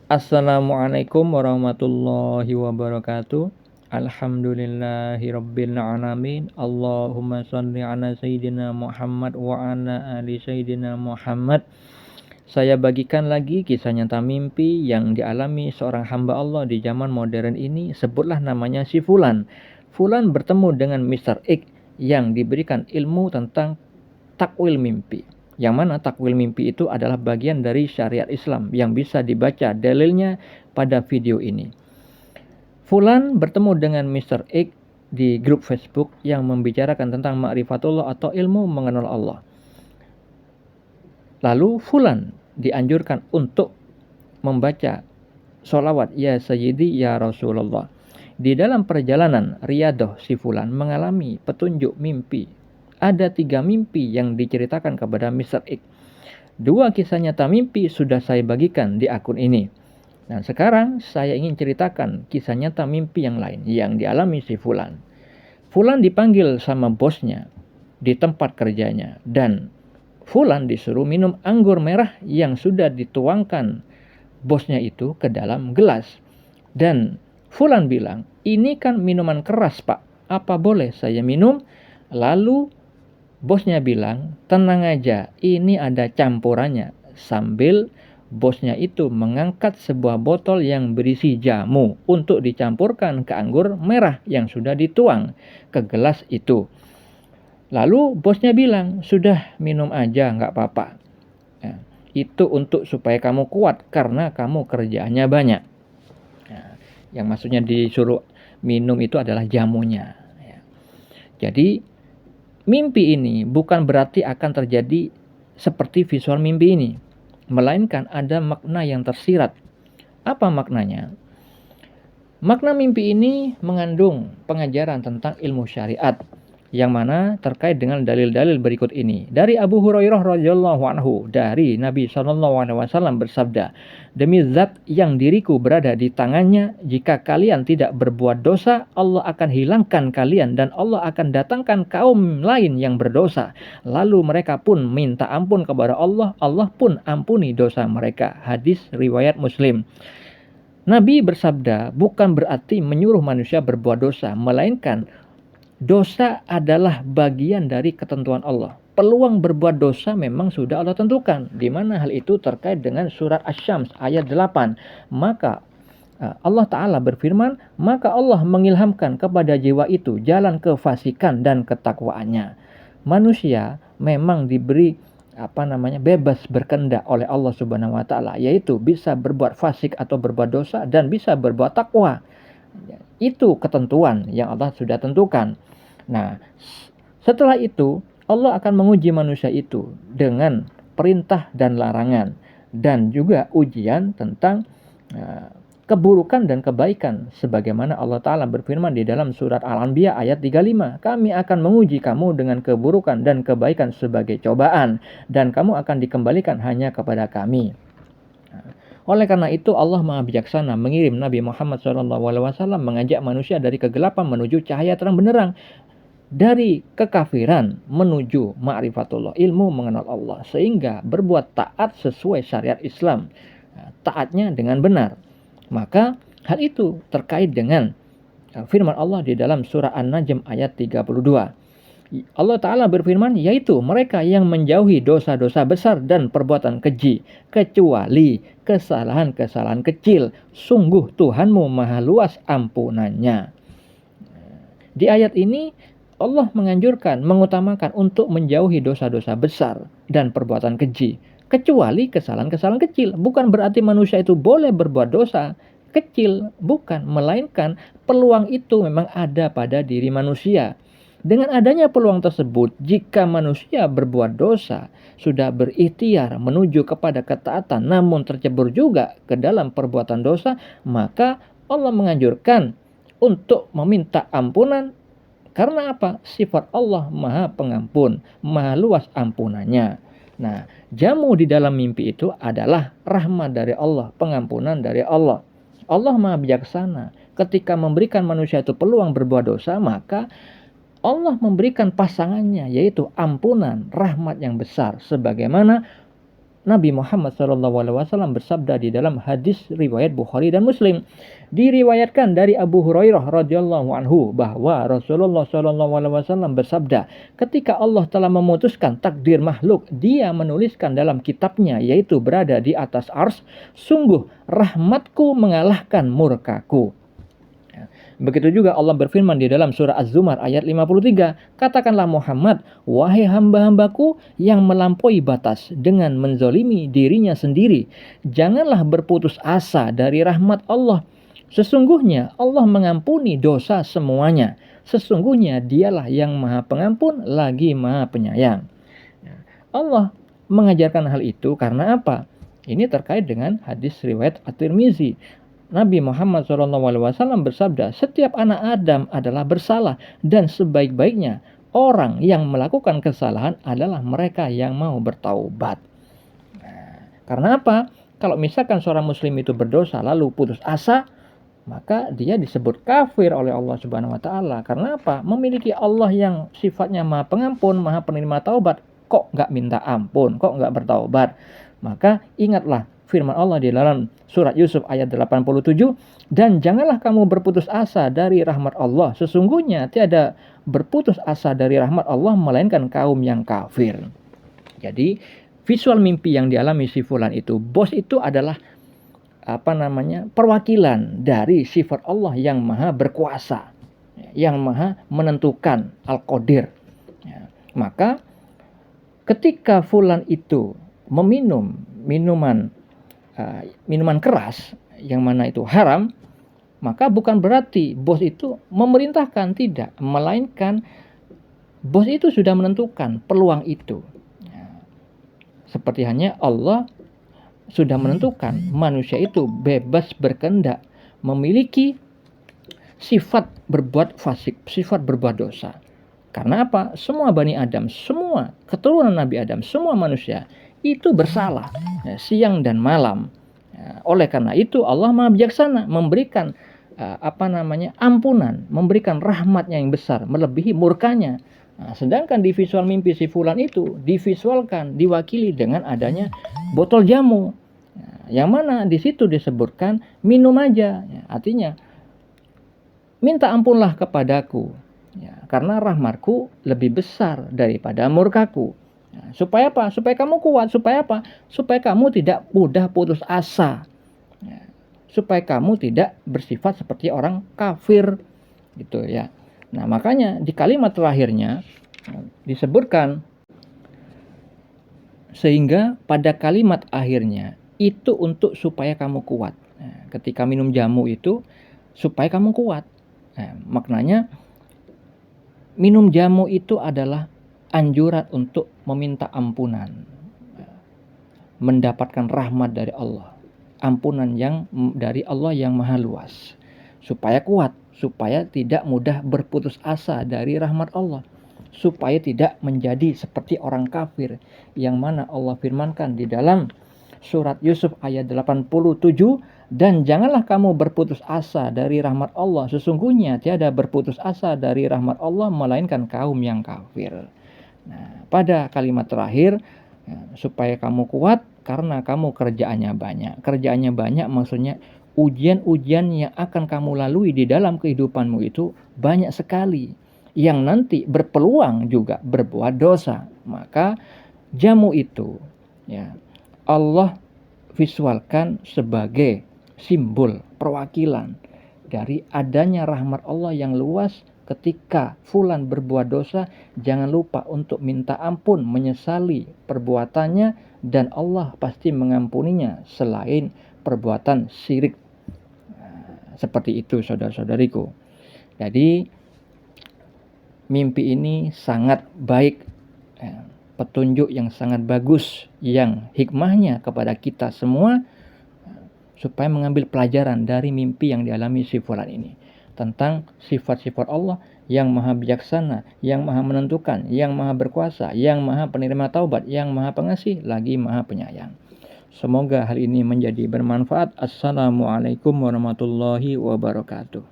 Assalamualaikum warahmatullahi wabarakatuh. Alhamdulillahirabbil alamin. Allahumma shalli ala sayyidina Muhammad wa ala ali sayyidina Muhammad. Saya bagikan lagi kisah nyata mimpi yang dialami seorang hamba Allah di zaman modern ini. Sebutlah namanya si Fulan. Fulan bertemu dengan Mr. X yang diberikan ilmu tentang takwil mimpi. Yang mana takwil mimpi itu adalah bagian dari syariat Islam yang bisa dibaca dalilnya pada video ini. Fulan bertemu dengan Mr. X di grup Facebook yang membicarakan tentang ma'rifatullah atau ilmu mengenal Allah. Lalu Fulan dianjurkan untuk membaca sholawat ya Sayyidi ya Rasulullah. Di dalam perjalanan riyadah si Fulan mengalami petunjuk mimpi. Ada 3 mimpi yang diceritakan kepada Mr. X. 2 kisah nyata mimpi sudah saya bagikan di akun ini. Nah, sekarang saya ingin ceritakan kisah nyata mimpi yang lain yang dialami si Fulan. Fulan dipanggil sama bosnya di tempat kerjanya dan Fulan disuruh minum anggur merah yang sudah dituangkan bosnya itu ke dalam gelas. Dan Fulan bilang, "Ini kan minuman keras, Pak. Apa boleh saya minum?" Lalu bosnya bilang, "Tenang aja, ini ada campurannya." Sambil bosnya itu mengangkat sebuah botol yang berisi jamu untuk dicampurkan ke anggur merah yang sudah dituang ke gelas itu. Lalu bosnya bilang, "Sudah minum aja, nggak apa-apa. Nah, itu untuk supaya kamu kuat karena kamu kerjaannya banyak." Nah, yang maksudnya disuruh minum itu adalah jamunya. Jadi mimpi ini bukan berarti akan terjadi seperti visual mimpi ini, melainkan ada makna yang tersirat. Apa maknanya? Makna mimpi ini mengandung pengajaran tentang ilmu syariat, yang mana terkait dengan dalil-dalil berikut ini. Dari Abu Hurairah radhiyallahu anhu, dari Nabi SAW bersabda, "Demi zat yang diriku berada di tangannya, jika kalian tidak berbuat dosa, Allah akan hilangkan kalian dan Allah akan datangkan kaum lain yang berdosa. Lalu mereka pun minta ampun kepada Allah, Allah pun ampuni dosa mereka." Hadis riwayat Muslim. Nabi bersabda, bukan berarti menyuruh manusia berbuat dosa, melainkan dosa adalah bagian dari ketentuan Allah. Peluang berbuat dosa memang sudah Allah tentukan, di mana hal itu terkait dengan surat Asy-Syams ayat 8. Maka Allah Ta'ala berfirman, maka Allah mengilhamkan kepada jiwa itu jalan kefasikan dan ketakwaannya. Manusia memang diberi bebas berkehendak oleh Allah Subhanahu wa taala, yaitu bisa berbuat fasik atau berbuat dosa dan bisa berbuat takwa. Itu ketentuan yang Allah sudah tentukan. Nah, setelah itu Allah akan menguji manusia itu dengan perintah dan larangan dan juga ujian tentang keburukan dan kebaikan, sebagaimana Allah Ta'ala berfirman di dalam surat Al-Anbiya ayat 35, "Kami akan menguji kamu dengan keburukan dan kebaikan sebagai cobaan, dan kamu akan dikembalikan hanya kepada kami." Oleh karena itu Allah Maha Bijaksana mengirim Nabi Muhammad SAW mengajak manusia dari kegelapan menuju cahaya terang benderang, dari kekafiran menuju ma'rifatullah, ilmu mengenal Allah, sehingga berbuat taat sesuai syariat Islam, taatnya dengan benar. Maka hal itu terkait dengan firman Allah di dalam surah An-Najm ayat 32. Allah Ta'ala berfirman, yaitu mereka yang menjauhi dosa-dosa besar dan perbuatan keji, kecuali kesalahan-kesalahan kecil. Sungguh Tuhanmu maha luas ampunannya. Di ayat ini Allah menganjurkan, mengutamakan untuk menjauhi dosa-dosa besar dan perbuatan keji, kecuali kesalahan-kesalahan kecil. Bukan berarti manusia itu boleh berbuat dosa kecil, bukan, melainkan peluang itu memang ada pada diri manusia. Dengan adanya peluang tersebut, jika manusia berbuat dosa, sudah berikhtiar menuju kepada ketaatan namun tercebur juga ke dalam perbuatan dosa, maka Allah menganjurkan untuk meminta ampunan. Karena apa? Sifat Allah maha pengampun, maha luas ampunannya. Nah, jamu di dalam mimpi itu adalah rahmat dari Allah, pengampunan dari Allah. Allah maha bijaksana. Ketika memberikan manusia itu peluang berbuat dosa, maka Allah memberikan pasangannya, yaitu ampunan, rahmat yang besar. Sebagaimana Nabi Muhammad SAW bersabda di dalam hadis riwayat Bukhari dan Muslim. Diriwayatkan dari Abu Hurairah radhiyallahu anhu bahwa Rasulullah SAW bersabda, ketika Allah telah memutuskan takdir makhluk, Dia menuliskan dalam kitabnya, yaitu berada di atas arsy, sungguh rahmatku mengalahkan murkaku. Begitu juga Allah berfirman di dalam surah Az-Zumar ayat 53. Katakanlah Muhammad, wahai hamba-hambaku yang melampaui batas dengan menzolimi dirinya sendiri, janganlah berputus asa dari rahmat Allah. Sesungguhnya Allah mengampuni dosa semuanya. Sesungguhnya Dialah yang Maha Pengampun lagi Maha Penyayang. Allah mengajarkan hal itu karena apa? Ini terkait dengan hadis riwayat At-Tirmizi. Nabi Muhammad SAW bersabda, setiap anak Adam adalah bersalah dan sebaik-baiknya orang yang melakukan kesalahan adalah mereka yang mau bertaubat. Karena apa? Kalau misalkan seorang muslim itu berdosa lalu putus asa, maka dia disebut kafir oleh Allah Subhanahu wa taala. Karena apa? Memiliki Allah yang sifatnya Maha Pengampun, Maha Penerima taubat, kok nggak minta ampun, kok nggak bertaubat? Maka ingatlah firman Allah di dalam surat Yusuf ayat 87, dan janganlah kamu berputus asa dari rahmat Allah. Sesungguhnya tiada berputus asa dari rahmat Allah melainkan kaum yang kafir. Jadi visual mimpi yang dialami si fulan itu, bos itu adalah perwakilan dari sifat Allah yang maha berkuasa, yang maha menentukan, Al-Qadir. Maka ketika fulan itu meminum minuman keras yang mana itu haram, maka bukan berarti bos itu memerintahkan, tidak, melainkan bos itu sudah menentukan peluang itu. Seperti hanya Allah sudah menentukan manusia itu bebas berkehendak, memiliki sifat berbuat fasik, sifat berbuat dosa. Karena apa? Semua Bani Adam, semua keturunan Nabi Adam, semua manusia itu bersalah siang dan malam. Oleh karena itu Allah Maha Bijaksana memberikan ampunan, memberikan rahmatnya yang besar melebihi murkanya. Sedangkan di visual mimpi si fulan itu divisualkan, diwakili dengan adanya botol jamu, yang mana di situ disebutkan minum aja, artinya minta ampunlah kepadaku, karena rahmatku lebih besar daripada murkaku. Supaya apa? Supaya kamu kuat. Supaya apa? Supaya kamu tidak mudah putus asa. Supaya kamu tidak bersifat seperti orang kafir, gitu ya. Nah, makanya di kalimat terakhirnya disebutkan, sehingga pada kalimat akhirnya itu untuk supaya kamu kuat. Ketika minum jamu itu supaya kamu kuat. Maknanya minum jamu itu adalah anjuran untuk meminta ampunan, mendapatkan rahmat dari Allah, ampunan yang dari Allah yang maha luas, supaya kuat, supaya tidak mudah berputus asa dari rahmat Allah, supaya tidak menjadi seperti orang kafir, yang mana Allah firmankan di dalam surat Yusuf ayat 87, dan janganlah kamu berputus asa dari rahmat Allah, sesungguhnya tiada berputus asa dari rahmat Allah melainkan kaum yang kafir. Nah, pada kalimat terakhir, supaya kamu kuat karena kamu kerjaannya banyak. Kerjaannya banyak maksudnya ujian-ujian yang akan kamu lalui di dalam kehidupanmu itu banyak sekali, yang nanti berpeluang juga berbuat dosa. Maka jamu itu Allah visualkan sebagai simbol perwakilan dari adanya rahmat Allah yang luas. Ketika fulan berbuat dosa, jangan lupa untuk minta ampun, menyesali perbuatannya, dan Allah pasti mengampuninya selain perbuatan syirik. Seperti itu saudara-saudariku. Jadi mimpi ini sangat baik, petunjuk yang sangat bagus, yang hikmahnya kepada kita semua, supaya mengambil pelajaran dari mimpi yang dialami si fulan ini, tentang sifat-sifat Allah yang maha bijaksana, yang maha menentukan, yang maha berkuasa, yang maha penerima taubat, yang maha pengasih, lagi maha penyayang. Semoga hal ini menjadi bermanfaat. Assalamualaikum warahmatullahi wabarakatuh.